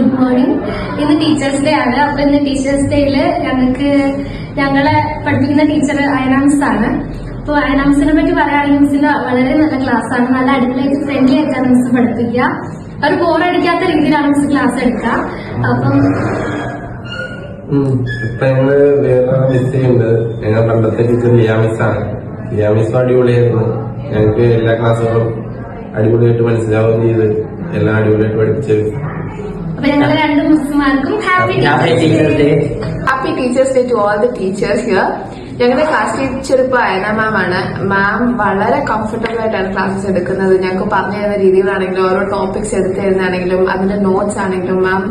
Good morning. ഇന്ന് teachers day ആണ്. അപ്പൊ ഇന്ന് ടീച്ചേഴ്സ് ഡേയില് ഞങ്ങളെ പഠിപ്പിക്കുന്ന ടീച്ചർ അയനാംസ് ആണ്. അപ്പൊ അയനാംസിനെ പറ്റി പറയുകയാണെങ്കിൽ മിസ്സിന് വളരെ നല്ല ക്ലാസ് ആണ്. നല്ല അടിപൊളിയായിട്ട് ഫ്രണ്ട്ലി ആയിട്ടാണ് മിസ് പഠിപ്പിക്കുക. ഒരു ബോറടിക്കാത്ത രീതിയിലാണ് മിസ് ക്ലാസ് എടുക്കുക. അപ്പം ഇപ്പൊ ഞങ്ങള് വേറെ മിസ് ചെയ്യുന്നത് ഞങ്ങൾ പണ്ടത്തെ ടീച്ചർ ലിയാമിസാണ്. ലിയാമിസ് അടിപൊളിയായിരുന്നു. ഞങ്ങൾക്ക് എല്ലാ ക്ലാസ്സുകളും അടിപൊളിയായിട്ട് മനസ്സിലാവുകയും ചെയ്ത് എല്ലാം അടിപൊളിയായിട്ട് പഠിപ്പിച്ചത്. അപ്പൊ ഞങ്ങൾ രണ്ട് മിസ്സുമാർക്കും happy teachers day to all the teachers here. ഞങ്ങളുടെ ക്ലാസ് ടീച്ചർ ഇപ്പൊ അയന മാം ആണ്. മാം വളരെ കംഫർട്ടബിൾ ആയിട്ടാണ് ക്ലാസ്സസ് എടുക്കുന്നത്. ഞങ്ങൾക്ക് പറഞ്ഞു തരുന്ന രീതികളാണെങ്കിലും ഓരോ ടോപ്പിക്സ് എടുത്തു തരുന്നതാണെങ്കിലും അതിന്റെ നോട്ട്സ് ആണെങ്കിലും മാം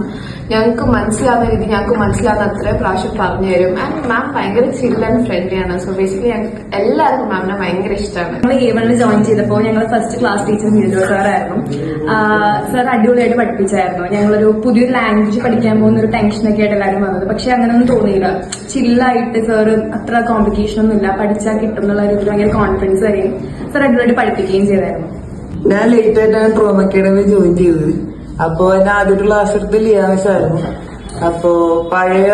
ഞങ്ങൾക്ക് മനസ്സിലാവുന്ന രീതി ഞങ്ങൾക്ക് മനസ്സിലാവുന്ന അത്രയും പ്രാവശ്യം പറഞ്ഞു തരും. ആൻഡ് മാം ഭയങ്കര ചിൽ ആൻഡ് ഫ്രണ്ട്ലി ആണ്. സോ ബേസിക്കലി ഞങ്ങൾക്ക് എല്ലാവർക്കും മാമിനെ ഭയങ്കര ഇഷ്ടമാണ്. ഞങ്ങൾ A1 ജോയിൻ ചെയ്തപ്പോൾ ഞങ്ങൾ ഫസ്റ്റ് ക്ലാസ് ടീച്ചർ മിൽജോ സാറായിരുന്നു. സാർ അടിപൊളിയായിട്ട് പഠിപ്പിച്ചായിരുന്നു. ഞങ്ങളൊരു പുതിയൊരു ലാംഗ്വേജ് പഠിക്കാൻ പോകുന്ന ഒരു ടെൻഷനൊക്കെ ആയിട്ട് എല്ലാവരും വന്നത്. പക്ഷെ അങ്ങനെയൊന്നും തോന്നിയില്ല. ചില്ലായിട്ട് സാറ് അത്ര കോംപ്ലിക്കേഷൻ ഒന്നും ഇല്ല, പഠിച്ചാൽ കിട്ടും എന്നുള്ള ഒരു ഭയങ്കര കോൺഫിഡൻസ് വരെയും സാർ അടിപൊളിയായിട്ട് പഠിപ്പിക്കുകയും ചെയ്തായിരുന്നു. ഞാൻ ലേറ്റ് ആയിട്ടാണ് ട്രോമ അക്കാഡമി ജോയിൻ ചെയ്തത്. അപ്പോ എന്നെ ആദ്യമായിട്ട് ക്ലാസ് എടുത്ത് ലിയാമിസ് ആയിരുന്നു. അപ്പോ പഴയ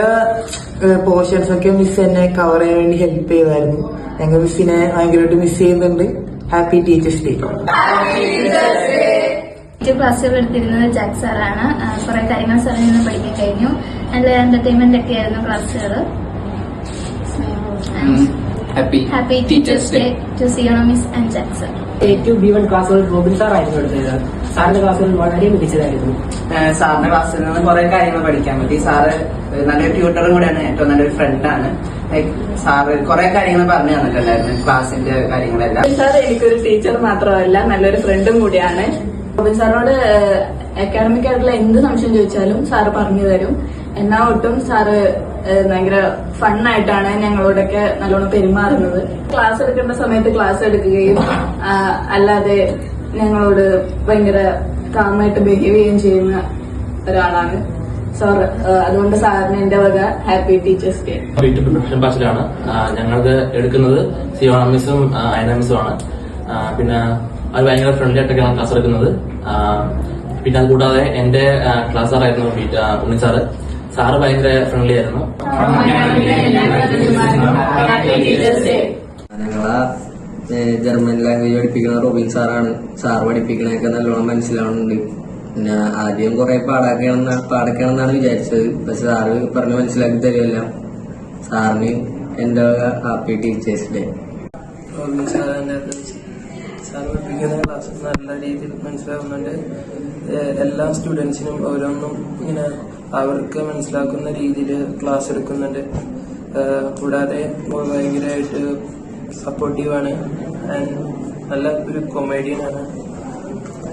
പോർഷൻസ് ഒക്കെ മിസ് എന്നെ കവർ ചെയ്യാൻ വേണ്ടി ഹെൽപ്പ് ചെയ്തായിരുന്നു. ഞങ്ങൾ മിസ്സിനെ ഭയങ്കരമായിട്ട് മിസ് ചെയ്യുന്നുണ്ട്. Happy teachers day. ക്ലാസ്സുകൾ എടുത്തിരുന്നത് ജാക്ക് സാറാണ്. കുറെ കാര്യങ്ങൾ സാറിൽ നിന്ന് പഠിക്കാൻ കഴിഞ്ഞു. നല്ല എന്റർടൈൻമെന്റ് ഒക്കെ ആയിരുന്നു ക്ലാസ്സുകൾ. Happy teachers day to Siona miss and Jack sir. A to B1 ക്ലാസ്സുകൾ റോബിൻ സാർ ആയിരുന്നു എടുത്തത്. സാറിന്റെ ക്ലാസ്സുകൾ വളരെ മികച്ചതായിരുന്നു. സാറിന്റെ ക്ലാസ്സിൽ നിന്ന് കുറെ കാര്യങ്ങൾ പഠിക്കാൻ പറ്റി. സാറ് നല്ലൊരു ട്യൂട്ടറും കൂടെയാണ്, ഏറ്റവും നല്ലൊരു ഫ്രണ്ടാണ്. സാറ് കുറെ കാര്യങ്ങൾ പറഞ്ഞു തന്നിട്ടുണ്ടായിരുന്നു, ക്ലാസിന്റെ കാര്യങ്ങളെല്ലാം. സാർ എനിക്കൊരു ടീച്ചർ മാത്രമല്ല, നല്ലൊരു ഫ്രണ്ടും കൂടിയാണ്. റോബിൻ സാറിനോട് അക്കാഡമിക് ആയിട്ടുള്ള എന്ത് സംശയം ചോദിച്ചാലും സാറ് പറഞ്ഞു തരും. എന്നാ ഒട്ടും സാറ് ഭയങ്കര ഫണ്ണായിട്ടാണ് ഞങ്ങളോടൊക്കെ നല്ലോണം പെരുമാറുന്നത്. ക്ലാസ് എടുക്കേണ്ട സമയത്ത് ക്ലാസ് എടുക്കുകയും അല്ലാതെ ഞങ്ങളോട് ഭയങ്കര കാമായിട്ട് ബിഹേവ് ചെയ്യുകയും ചെയ്യുന്ന ഒരാളാണ് സാർ. അതുകൊണ്ട് സാറിന് എന്റെ വക ഹാപ്പി ടീച്ചേഴ്സ് ഡേ. പ്രിപ്പറേഷൻ ബാച്ചിലാണ് ഞങ്ങൾക്ക് എടുക്കുന്നത്. സിയോണ മിസ്സും അയന മിസ്സും ആണ്. പിന്നെ അത് ഭയങ്കര ഫ്രണ്ട്ലി ആയിട്ടൊക്കെയാണ് ക്ലാസ് എടുക്കുന്നത്. പിന്നെ അത് കൂടാതെ എന്റെ ക്ലാസ് സാറായിരുന്നു ഉണ്ണി സാറ്. സാറ് ഭയങ്കര ഫ്രണ്ട്ലി ആയിരുന്നു. ഞങ്ങളെ ജർമ്മൻ ലാംഗ്വേജ് പഠിപ്പിക്കുന്ന റോബിൻ സാറാണ്. സാർ പഠിപ്പിക്കണൊക്കെ നല്ലോണം മനസ്സിലാവുന്നുണ്ട്. പിന്നെ ആദ്യം കുറെ പാടക്കണമെന്നാണ് വിചാരിച്ചത്. പക്ഷെ സാറ് പറഞ്ഞ് മനസ്സിലാക്കി തരുമല്ല. സാറിന് എന്റെ happy teachers day. Robin sir പഠിപ്പിക്കുന്ന ക്ലാസ് നല്ല രീതിയിൽ മനസ്സിലാവുന്നുണ്ട്. എല്ലാ സ്റ്റുഡൻസിനും ഓരോന്നും ഇങ്ങനെ അവർക്ക് മനസ്സിലാക്കുന്ന രീതിയിൽ ക്ലാസ് എടുക്കുന്നുണ്ട്. കൂടാതെ ഭയങ്കരമായിട്ട് സപ്പോർട്ടീവാണ് ആൻഡ് നല്ല ഒരു കൊമേഡിയനാണ്.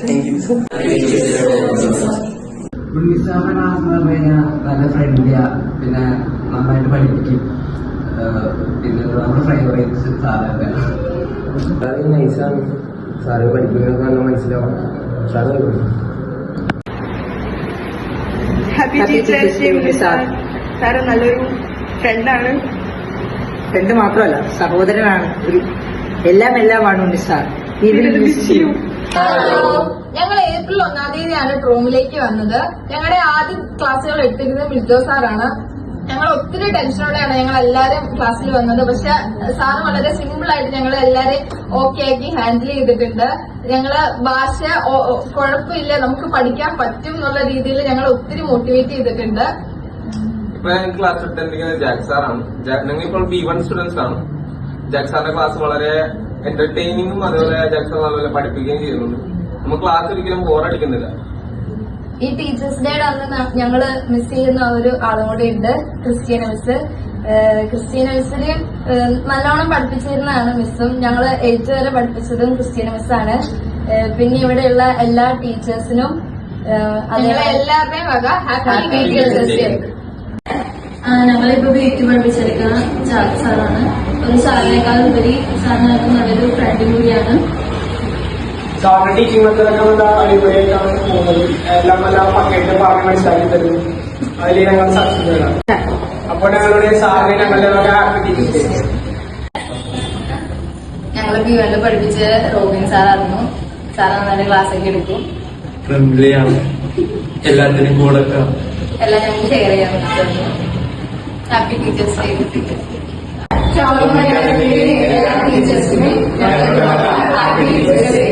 Thank you sir. നല്ല ഫ്രണ്ട്ലിയാ, പിന്നെ നന്നായിട്ട് പഠിപ്പിക്കും. പിന്നെ നമ്മുടെ ഫേവറേറ്റ്സ് സാറൊക്കെ നൈസാണ്. സാറ് പഠിപ്പിക്കുന്നത് നല്ല മനസ്സിലാവും. Sir happy teachers day sir. Sir നല്ലൊരു ഫ്രണ്ടാണ്. ഫ്രണ്ട് മാത്രമല്ല, സഹോദരനാണ്. ഒരു എല്ലാമാണ് ഉണ്ട് സാർ. ഞങ്ങൾ ഏപ്രിൽ 1-ാം തീയതിയാണ് ട്രോമിലേക്ക് വന്നത്. ഞങ്ങളുടെ ആദ്യ ക്ലാസ്സുകൾ എടുത്തിരുന്നത് മിൽജോ സാറാണ്. ഞങ്ങൾ ഒത്തിരി ടെൻഷനോടെയാണ് ഞങ്ങൾ എല്ലാവരും ക്ലാസ്സിൽ വന്നത്. പക്ഷെ സാറ് വളരെ സിമ്പിൾ ആയിട്ട് ഞങ്ങൾ എല്ലാവരെയും ഓക്കെ ആക്കി ഹാൻഡിൽ ചെയ്തിട്ടുണ്ട്. ഞങ്ങള് ഭാഷ കുഴപ്പമില്ല, നമുക്ക് പഠിക്കാൻ പറ്റും എന്നുള്ള രീതിയിൽ ഞങ്ങൾ ഒത്തിരി മോട്ടിവേറ്റ് ചെയ്തിട്ടുണ്ട്. ഇപ്പൊ ഞങ്ങൾക്ക് ക്ലാസ് എടുത്തിരിക്കുന്നത് ജാക്ക് സാറാണ്. ഞങ്ങളിപ്പോൾ B1 സ്റ്റുഡൻസ് ആണ്. ജാക്ക് സാറിന്റെ ക്ലാസ് വളരെ എന്റർടൈനിങ്ങും അതുപോലെ ജാക്ക് സാർ നല്ലപോലെ പഠിപ്പിക്കുകയും ചെയ്യുന്നുണ്ട്. നമുക്ക് ക്ലാസ് ഒരിക്കലും ബോറടിക്കുന്നില്ല. ഈ ടീച്ചേഴ്സ് ഡേയുടെ അന്ന് ഞങ്ങള് മിസ് ചെയ്യുന്ന ഒരു ആളും കൂടെ ഉണ്ട്, ക്രിസ്റ്റ്യാന മിസ്. ക്രിസ്റ്റ്യാന മിസ്സിന് നല്ലോണം പഠിപ്പിച്ചിരുന്നതാണ് മിസ്സും. ഞങ്ങള് 8th വരെ പഠിപ്പിച്ചതും ക്രിസ്റ്റ്യാന മിസ്സാണ്. പിന്നെ ഇവിടെയുള്ള എല്ലാ ടീച്ചേഴ്സിനും എല്ലാവരുടെയും വക ഹാപ്പി ടീച്ചേഴ്സ് ഡേ. ഞങ്ങളിപ്പോ വീട്ടിൽ പഠിപ്പിച്ചെടുക്കുന്ന ജാക്ക് സാറാണ്. ഒരു സാറിനേക്കാൾ ഉപരി സാറിനകത്ത് നല്ലൊരു ഫ്രണ്ട് കൂടിയാണ്. സാറിന്റെ ടീച്ചിങ് മെത്തേഡൊക്കെ നല്ല അടിപൊളിയായിട്ടാണ് പോകുന്നത്. എല്ലാം നല്ല പക്കയായിട്ട് പറഞ്ഞ് മനസ്സിലാക്കി തരുന്നു. അതിൽ ഞങ്ങൾ സക്സസ് ആണ്. അപ്പോൾ ഞങ്ങളുടെ സാറിനെ ഞങ്ങളുടെ ഹാപ്പി ടീച്ചേഴ്സ് ഡേ. ഞങ്ങള് B1 പഠിപ്പിച്ച് റോബിൻ സാറായിരുന്നു. സാർ നന്നായിട്ട് ക്ലാസ് ഒക്കെ എടുക്കും. ഫ്രണ്ട്ലി ആണ്. എല്ലാത്തിനും കൂടെ എല്ലാം ഞങ്ങൾക്ക് ഷെയർ ചെയ്യാൻ പറ്റുന്നു. Happy teachers day. എല്ലാ ടീച്ചേഴ്സിനും ഹാപ്പി ടീച്ചേഴ്സ് ഡേ.